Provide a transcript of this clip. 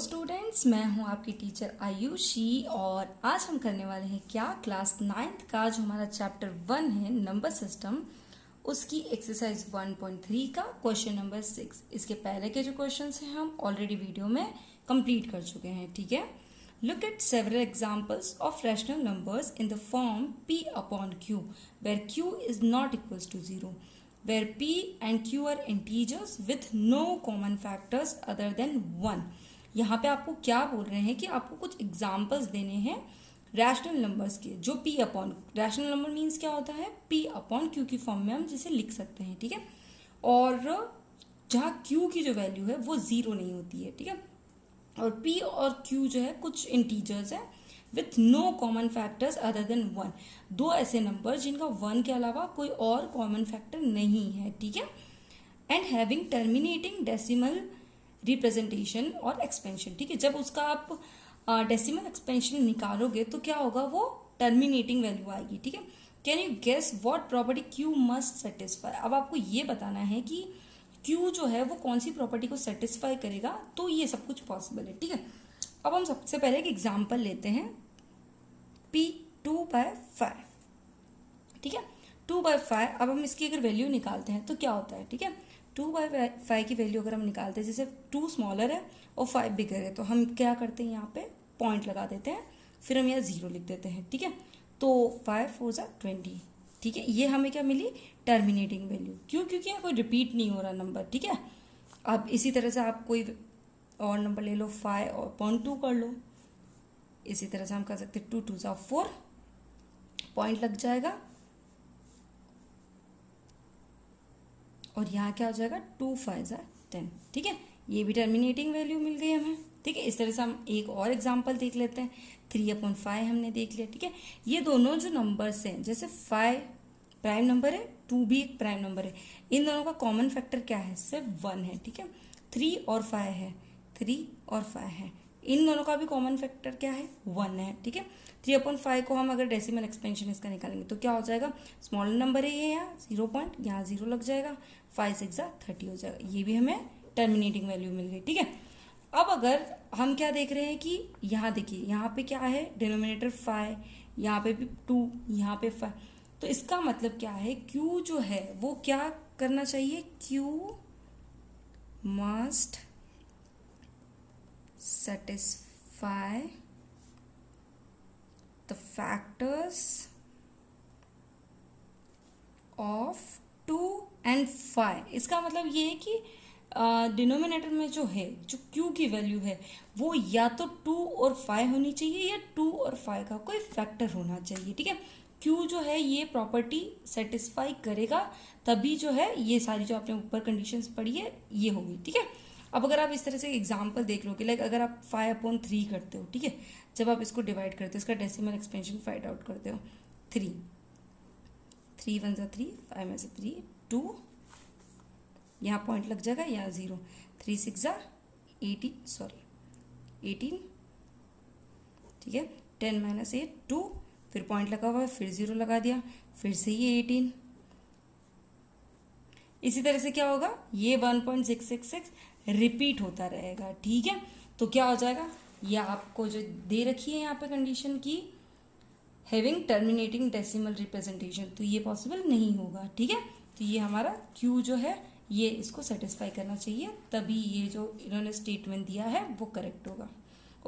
Students, मैं हूं आपकी टीचर आयुषी और आज हम करने वाले हैं क्या क्लास 9th का जो हमारा चैप्टर 1 है नंबर सिस्टम, उसकी एक्सरसाइज 1.3 का क्वेश्चन नंबर 6। इसके पहले के जो क्वेश्चंस हैं हम ऑलरेडी वीडियो में कंप्लीट कर चुके हैं। ठीक है, look at several examples of rational numbers in the form p upon q where q is not equals to 0, where p and q are integers with no common factors other than 1। यहाँ पे आपको क्या बोल रहे हैं कि आपको कुछ एग्जाम्पल्स देने हैं रैशनल नंबर्स के जो p upon, rational number means क्या होता है, p अपॉन q की फॉर्म में हम जिसे लिख सकते हैं। ठीक है, और जहाँ q की जो वैल्यू है वो 0 नहीं होती है। ठीक है, और p और q जो है कुछ इंटीजर्स है with no common factors other than 1, दो ऐसे नंबर जिनका 1 के अलावा कोई और कॉमन फैक्टर नहीं है। ठीक है, and having terminating decimal representation और एक्सपेंशन। ठीक है, जब उसका आप डेसिमल एक्सपेंशन निकालोगे तो क्या होगा, वो टर्मिनेटिंग वैल्यू आएगी। ठीक है, can you guess what property q must satisfy. अब आपको ये बताना है कि q जो है वो कौन सी प्रॉपर्टी को सेटिस्फाई करेगा, तो ये सब कुछ पॉसिबल है। ठीक है, अब हम सबसे पहले एक एग्जाम्पल लेते हैं p 2/5। ठीक है, 2/5। अब हम इसकी अगर वैल्यू निकालते हैं तो क्या होता है। ठीक है, 2/5 की वैल्यू अगर हम निकालते हैं, जैसे 2 स्मॉलर है और 5 बिगर है, तो हम क्या करते हैं, यहाँ पे पॉइंट लगा देते हैं, फिर हम यहाँ 0 लिख देते हैं। ठीक है, तो 5 4 जा 20। ठीक है, ये हमें क्या मिली, टर्मिनेटिंग वैल्यू। क्यों, क्योंकि यहाँ कोई रिपीट नहीं हो रहा नंबर। ठीक है, अब इसी तरह से आप कोई और नंबर ले लो, 5 और 0.2 कर लो। इसी तरह से हम कर सकते 2 2 जा 4, पॉइंट लग जाएगा, और यहाँ क्या हो जाएगा, 2 5 जा 10। ठीक है, ये भी टर्मिनेटिंग वैल्यू मिल गई हमें। ठीक है, इस तरह से हम एक और एग्जांपल देख लेते हैं। 3/5 हमने देख लिया। ठीक है, ये दोनों जो नंबर्स हैं, जैसे 5 प्राइम नंबर है, 2 भी एक प्राइम नंबर है, इन दोनों का कॉमन फैक्टर क्या है, सिर्फ 1 है। ठीक है, 3 और 5 है, 3 और 5 है, इन दोनों का भी कॉमन फैक्टर क्या है, 1 है। ठीक है, 3/5 को हम अगर डेसिमल एक्सपेंशन इसका निकालेंगे तो क्या हो जाएगा, स्मॉल नंबर है ये, यहाँ 0 पॉइंट, यहाँ 0 लग जाएगा, 5 6 जा 30 हो जाएगा। ये भी हमें टर्मिनेटिंग वैल्यू मिल गई। ठीक है, अब अगर हम क्या देख रहे हैं कि यहाँ देखिए, यहाँ पे क्या है, डिनोमिनेटर 5, यहाँ पे भी 2, यहाँ पे 5, तो इसका मतलब क्या है, Q जो है वो क्या करना चाहिए, Q must satisfy the factors of 2 and 5। इसका मतलब ये है कि डिनोमिनेटर में जो है, जो Q की वैल्यू है वो या तो 2 और 5 होनी चाहिए या 2 और 5 का कोई फैक्टर होना चाहिए। ठीक है, Q जो है ये प्रॉपर्टी सेटिस्फाई करेगा, तभी जो है ये सारी जो आपने ऊपर कंडीशंस पढ़ी है ये होगी। ठीक है, अब अगर आप इस तरह से एग्जाम्पल देख लो कि लाइक अगर आप 5/3 करते हो, ठीक है, जब आप इसको डिवाइड करते हो, इसका डेसिमल एक्सपेंशन फाइंड आउट करते हो, 3 1 जा 3, 5 में से 3 2, यहाँ पॉइंट लग जाएगा, यहाँ 0, 3 6 जा 18। ठीक है, 10 - 8 2, फिर पॉइंट लगा हुआ है, फिर 0 लगा दिया, फिर से ये 18। इसी तरह से क्या होगा, ये 1.666 रिपीट होता रहेगा। ठीक है, तो क्या हो जाएगा, ये आपको जो दे रखी है यहाँ पे कंडीशन की हैविंग टर्मिनेटिंग डेसिमल रिप्रेजेंटेशन, तो ये पॉसिबल नहीं होगा। ठीक है, तो ये हमारा Q जो है ये इसको सेटिस्फाई करना चाहिए, तभी ये जो इन्होंने स्टेटमेंट दिया है वो करेक्ट होगा।